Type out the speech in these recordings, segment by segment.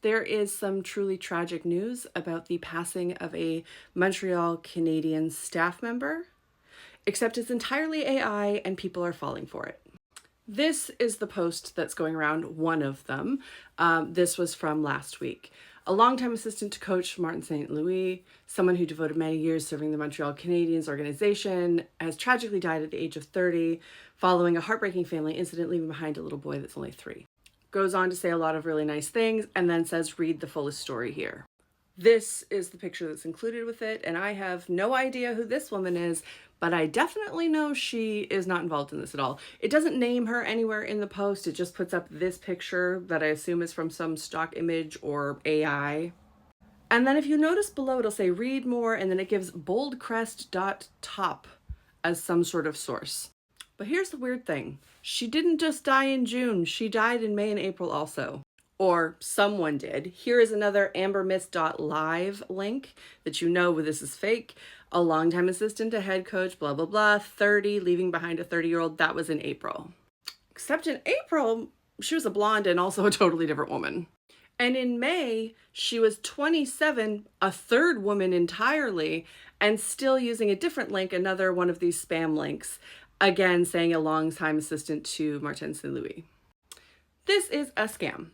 There is some truly tragic news about the passing of a Montreal Canadian staff member, except it's entirely AI and people are falling for it. This is the post that's going around, one of them. This was from last week. A longtime assistant to coach Martin St. Louis, someone who devoted many years serving the Montreal Canadiens organization, has tragically died at the age of 30 following a heartbreaking family incident, leaving behind a little boy that's only 3. Goes on to say a lot of really nice things and then says, read the fullest story here. This is the picture that's included with it, and I have no idea who this woman is, but I definitely know she is not involved in this at all. It doesn't name her anywhere in the post. It just puts up this picture that I assume is from some stock image or AI. And then if you notice below, it'll say read more, and then it gives boldcrest.top as some sort of source. But here's the weird thing. She didn't just die in June. She died in May and April also. Or someone did. Here is another ambermist.live link that you know this is fake. A longtime assistant to head coach, blah, blah, blah, 30, leaving behind a 30-year-old. That was in April. Except in April, she was a blonde and also a totally different woman. And in May, she was 27, a third woman entirely, and still using a different link, another one of these spam links, again saying a longtime assistant to Martin St. Louis. This is a scam.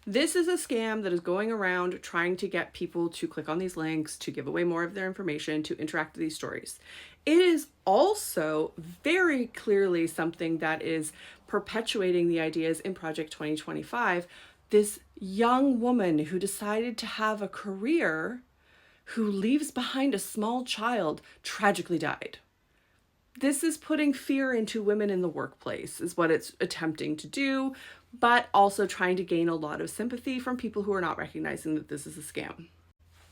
This is a scam that is going around trying to get people to click on these links, to give away more of their information, to interact with these stories. It is also very clearly something that is perpetuating the ideas in Project 2025. This young woman who decided to have a career, who leaves behind a small child, tragically died. This is putting fear into women in the workplace, is what it's attempting to do, but also trying to gain a lot of sympathy from people who are not recognizing that this is a scam.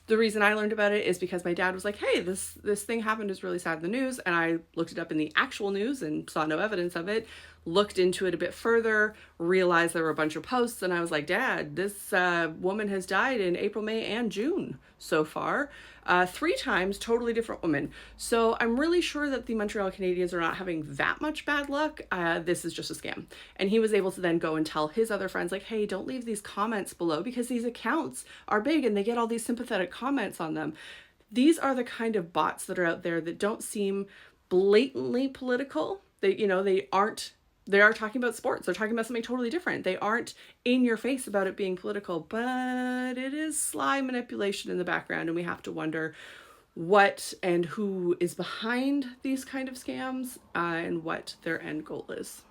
The reason I learned about it is because my dad was like, hey, this thing happened, is really sad in the news. And I looked it up in the actual news and saw no evidence of it, looked into it a bit further, realized there were a bunch of posts. And I was like, Dad, this woman has died in April, May, and June so far. 3 times, totally different women. So I'm really sure that the Montreal Canadiens are not having that much bad luck. This is just a scam. And he was able to then go and tell his other friends, like, hey, don't leave these comments below because these accounts are big and they get all these sympathetic comments on them. These are the kind of bots that are out there that don't seem blatantly political. They are talking about sports. They're talking about something totally different. They aren't in your face about it being political, but it is sly manipulation in the background. And we have to wonder what and who is behind these kind of scams and what their end goal is.